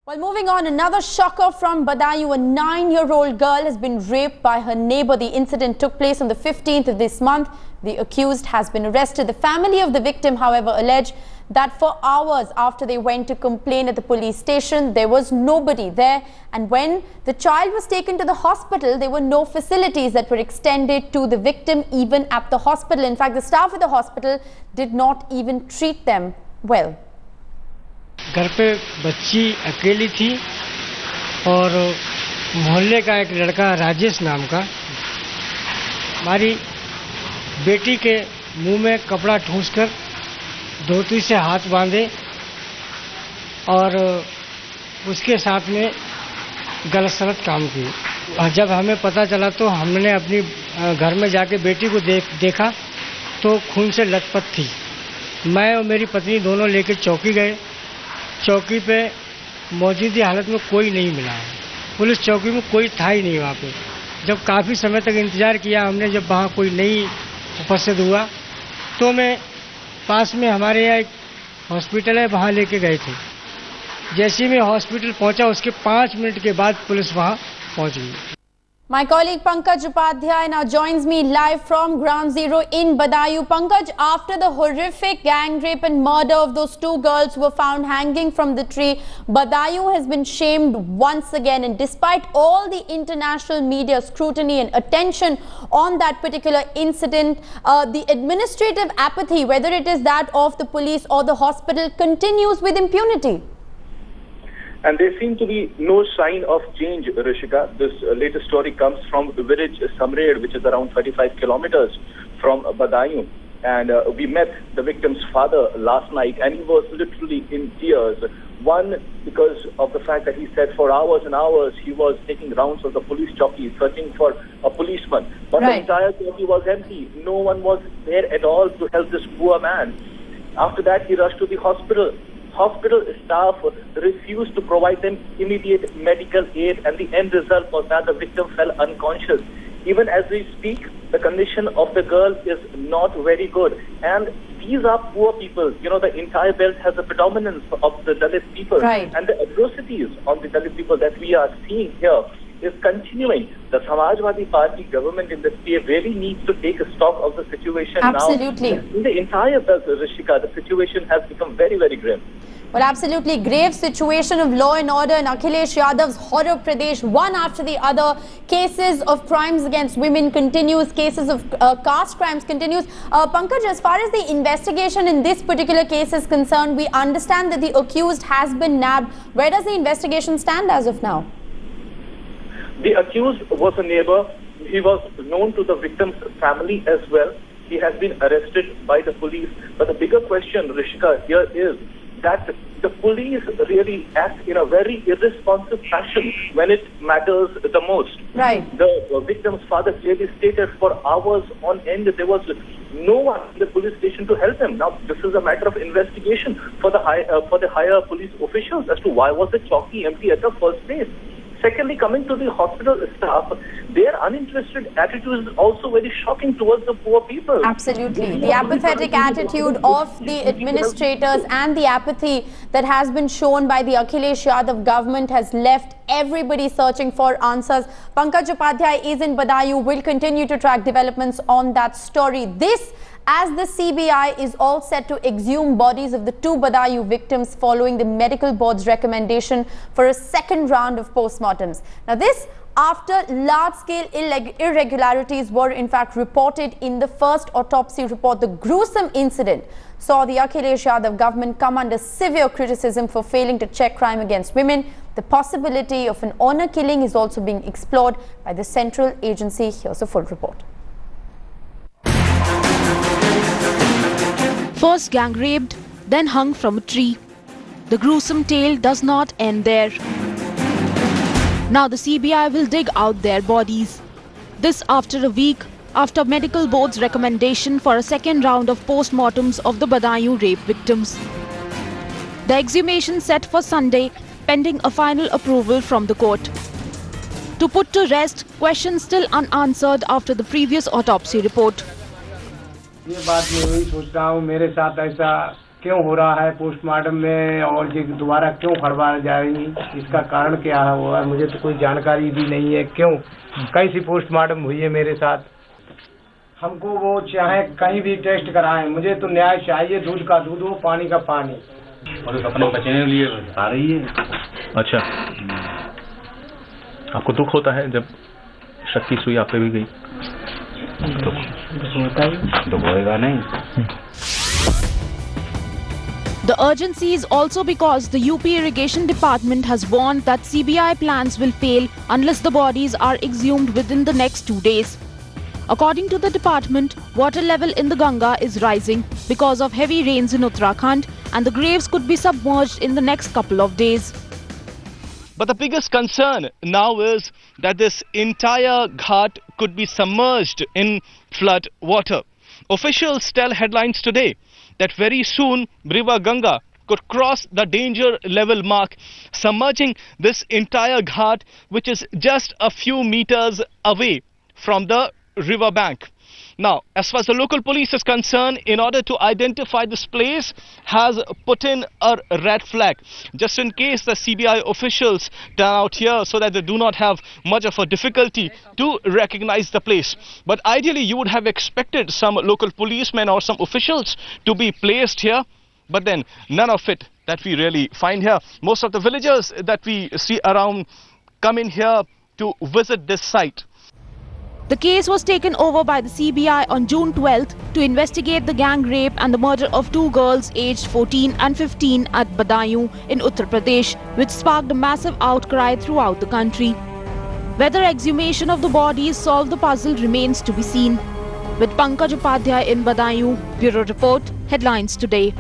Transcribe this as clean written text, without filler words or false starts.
Well, moving on, another shocker from Badaयूं. A 9-year-old girl has been raped by her neighbor. The incident took place on the 15th of this month. The accused has been arrested. The family of the victim, however, alleged that for hours after they went to complain at the police station, there was nobody there. And when the child was taken to the hospital, there were no facilities that were extended to the victim, even at the hospital. In fact, the staff at the hospital did not even treat them well. घर पे बच्ची अकेली थी और मोहल्ले का एक लड़का राजेश नाम का हमारी बेटी के मुंह में कपड़ा ठूंसकर धोती से हाथ बांधे और उसके साथ में गलत सलत काम की। और जब हमें पता चला तो हमने अपनी घर में जाके बेटी को देखा तो खून से लथपथ थी। मैं और मेरी पत्नी दोनों लेकर चौकी गए। चौकी पे मौजूदा हालत में कोई नहीं मिला है। पुलिस चौकी में कोई था ही नहीं वहाँ पे। जब काफ़ी समय तक इंतज़ार किया हमने, जब वहाँ कोई नहीं उपस्थित हुआ तो मैं पास में हमारे यहाँ एक हॉस्पिटल है, वहाँ लेके गए थे। जैसे ही मैं हॉस्पिटल पहुँचा उसके 5 मिनट के बाद पुलिस वहाँ पहुँच गई। My colleague Pankaj Upadhyay now joins me live from Ground Zero in Badaयूं. Pankaj, after the horrific gang rape and murder of those 2 girls who were found hanging from the tree, Badaयूं has been shamed once again. And despite all the international media scrutiny and attention on that particular incident, the administrative apathy, whether it is that of the police or the hospital, continues with impunity. And there seems to be no sign of change, Rishika. This latest story comes from the village Samred, which is around 35 kilometers from Badaयूं. And we met the victim's father last night, and he was literally in tears. One, because of the fact that he said for hours and hours he was taking rounds of the police jockey, searching for a policeman. But the entire jockey was empty. No one was there at all to help this poor man. After that, he rushed to the hospital. Hospital staff refused to provide them immediate medical aid, and the end result was that the victim fell unconscious. Even as we speak, the condition of the girl is not very good. And these are poor people. You know, the entire belt has a predominance of the Dalit people. Right. And the atrocities on the Dalit people that we are seeing here is continuing. The Samajwadi Party government in the state really needs to take a stock of the situation now. Absolutely. In the entire belt, Rishika, the situation has become very, very grim. Well, absolutely grave situation of law and order in Akhilesh Yadav's horror Pradesh, one after the other. Cases of crimes against women continues, cases of caste crimes continues. Pankaj, as far as the investigation in this particular case is concerned, we understand that the accused has been nabbed. Where does the investigation stand as of now? The accused was a neighbor. He was known to the victim's family as well. He has been arrested by the police. But the bigger question, Rishika, here is that the police really act in a very irresponsive fashion when it matters the most. Right. The victim's father clearly stated for hours on end there was no one in the police station to help him. Now, this is a matter of investigation for the higher police officials as to why was the chowki empty at the first place. Secondly, coming to the hospital staff, their uninterested attitude is also very shocking towards the poor people. Absolutely. The apathetic attitude of the administrators and the apathy that has been shown by the Akhilesh Yadav government has left everybody searching for answers. Pankaj Upadhyay is in Badaयूं. Will continue to track developments on that story. This, as the CBI is all set to exhume bodies of the 2 Badaयूं victims following the medical board's recommendation for a second round of postmortems. Now, this after large-scale irregularities were in fact reported in the first autopsy report. The gruesome incident saw the Akhilesh Yadav government come under severe criticism for failing to check crime against women. The possibility of an honor killing is also being explored by the central agency. Here's a full report. First gang raped, then hung from a tree. The gruesome tale does not end there. Now the CBI will dig out their bodies. This after a week after medical board's recommendation for a second round of postmortems of the Badaयूं rape victims. The exhumation set for Sunday pending a final approval from the court. To put to rest questions still unanswered after the previous autopsy report. ये बात मैं वही सोच रहा हूँ, मेरे साथ ऐसा क्यों हो रहा है पोस्टमार्टम में और ये दोबारा क्यों खड़वा जाएंगी, इसका कारण क्या है वो है, मुझे तो कोई जानकारी भी नहीं है। क्यों कैसी पोस्टमार्टम हुई है मेरे साथ, हमको वो चाहे कहीं भी टेस्ट कराएं, मुझे तो न्याय चाहिए। दूध का दूध हो, पानी का पानी। और अपने बचने के लिए आ रही है। अच्छा, आपको दुख होता है जब शक की सुई आप पे भी गई? दुख होएगा नहीं। The urgency is also because the UP Irrigation Department has warned that CBI plans will fail unless the bodies are exhumed within the next 2 days. According to the department, water level in the Ganga is rising because of heavy rains in Uttarakhand and the graves could be submerged in the next couple of days. But the biggest concern now is that this entire ghat could be submerged in flood water. Officials tell Headlines today that very soon River Ganga could cross the danger level mark, submerging this entire ghat, which is just a few meters away from the river bank. Now, as far as the local police is concerned, in order to identify this place, has put in a red flag, just in case the CBI officials turn out here so that they do not have much of a difficulty to recognize the place. But ideally, you would have expected some local policemen or some officials to be placed here, but then none of it that we really find here. Most of the villagers that we see around come in here to visit this site. The case was taken over by the CBI on June 12th to investigate the gang rape and the murder of 2 girls aged 14 and 15 at Badaयूं in Uttar Pradesh, which sparked a massive outcry throughout the country. Whether exhumation of the bodies solve the puzzle remains to be seen. With Pankaj Upadhyay in Badaयूं, Bureau Report, Headlines Today.